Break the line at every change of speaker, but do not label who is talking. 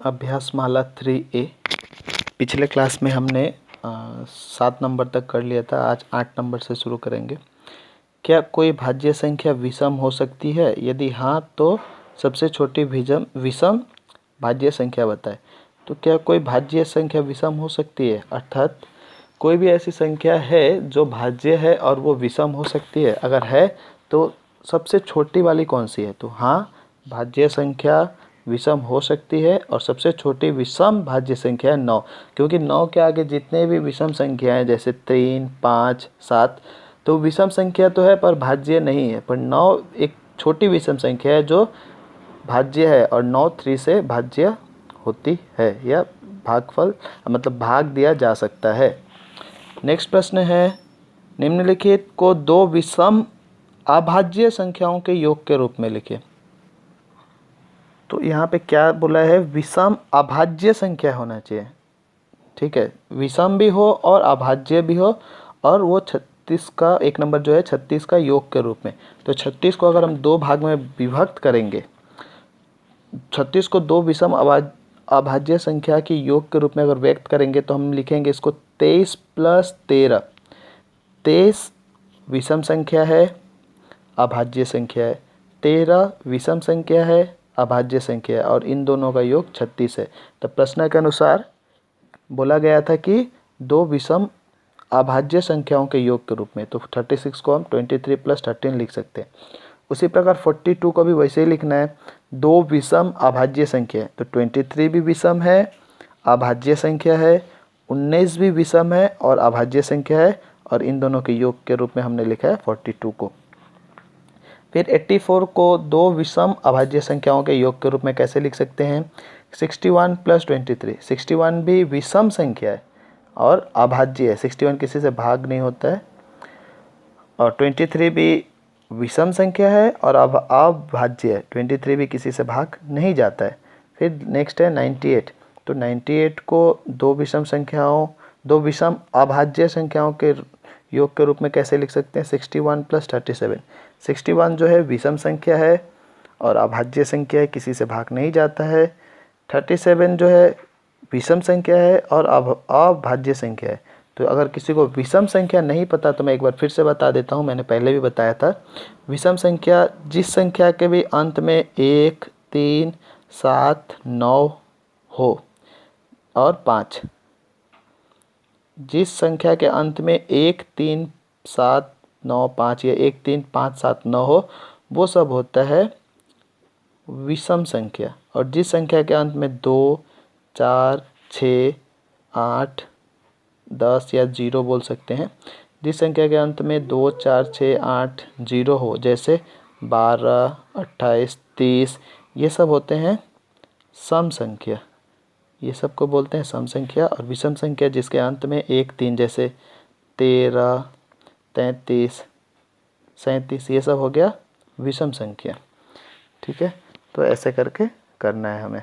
अभ्यासमाला 3A। पिछले क्लास में हमने 7 नंबर तक कर लिया था, आज 8 नंबर से शुरू करेंगे। क्या कोई भाज्य संख्या विषम हो सकती है? यदि हाँ तो सबसे छोटी विषम भाज्य संख्या बताएं। तो क्या कोई भाज्य संख्या विषम हो सकती है, अर्थात कोई भी ऐसी संख्या है जो भाज्य है और वो विषम हो सकती है? अगर है तो सबसे छोटी वाली कौन सी है? तो हाँ, भाज्य संख्या विषम हो सकती है और सबसे छोटी विषम भाज्य संख्या है 9, क्योंकि 9 के आगे जितने भी विषम संख्याएं जैसे 3, 5, 7 तो विषम संख्या तो है पर भाज्य नहीं है। पर 9 एक छोटी विषम संख्या है जो भाज्य है और 9 3 से भाज्य होती है या भागफल मतलब भाग दिया जा सकता है। नेक्स्ट प्रश्न है, निम्नलिखित को दो विषम अभाज्य संख्याओं के योग के रूप में लिखें। तो यहाँ पे क्या बोला है? विषम अभाज्य संख्या होना चाहिए, ठीक है, विषम भी हो और अभाज्य भी हो, और वो 36 का एक नंबर जो है 36 का योग के रूप में। तो 36 को अगर हम दो भाग में विभक्त करेंगे, 36 को दो विषम अभाज्य संख्या के योग के रूप में अगर व्यक्त करेंगे तो हम लिखेंगे इसको 23 + 13। 23 विषम संख्या है, अभाज्य संख्या है, 13 विषम संख्या है, अभाज्य संख्या है, और इन दोनों का योग 36 है। तो प्रश्न के अनुसार बोला गया था कि दो विषम अभाज्य संख्याओं के योग के रूप में। तो 36 को हम 23 + 13 लिख सकते हैं। उसी प्रकार 42 को भी वैसे ही लिखना है, दो विषम अभाज्य संख्या है। तो 23 भी विषम है, अभाज्य संख्या है, 19 भी विषम है और अभाज्य संख्या है, और इन दोनों के योग के रूप में हमने लिखा है 42 को। फिर 84 को दो विषम अभाज्य संख्याओं के योग के रूप में कैसे लिख सकते हैं? 61 + 23। 61 भी विषम संख्या है और अभाज्य है, 61 किसी से भाग नहीं होता है, और 23 भी विषम संख्या है और अब अभाज्य है, 23 भी किसी से भाग नहीं जाता है। फिर नेक्स्ट है 98। तो 98 को दो विषम अभाज्य संख्याओं के योग के रूप में कैसे लिख सकते हैं? 61 + 37। 61 जो है विषम संख्या है और अभाज्य संख्या है, किसी से भाग नहीं जाता है। 37 जो है विषम संख्या है और अभाज्य संख्या है। तो अगर किसी को विषम संख्या नहीं पता तो मैं एक बार फिर से बता देता हूँ, मैंने पहले भी बताया था। विषम संख्या जिस संख्या के भी अंत में 1, 3, 7, 9 हो और 5, जिस संख्या के अंत में 1, 3, 7, 9, 5 या 1, 3, 5, 7, 9 हो, वो सब होता है विषम संख्या। और जिस संख्या के अंत में 2, 4, 6, 8, 10 या 0 बोल सकते हैं, जिस संख्या के अंत में 2, 4, 6, 8, 0 हो, जैसे 12, 28, 30, ये सब होते हैं सम संख्या। ये सब को बोलते हैं सम संख्या। और विषम संख्या जिसके अंत में 1, 3 जैसे 13, 33, 37, ये सब हो गया विषम संख्या, ठीक है। तो ऐसे करके करना है हमें।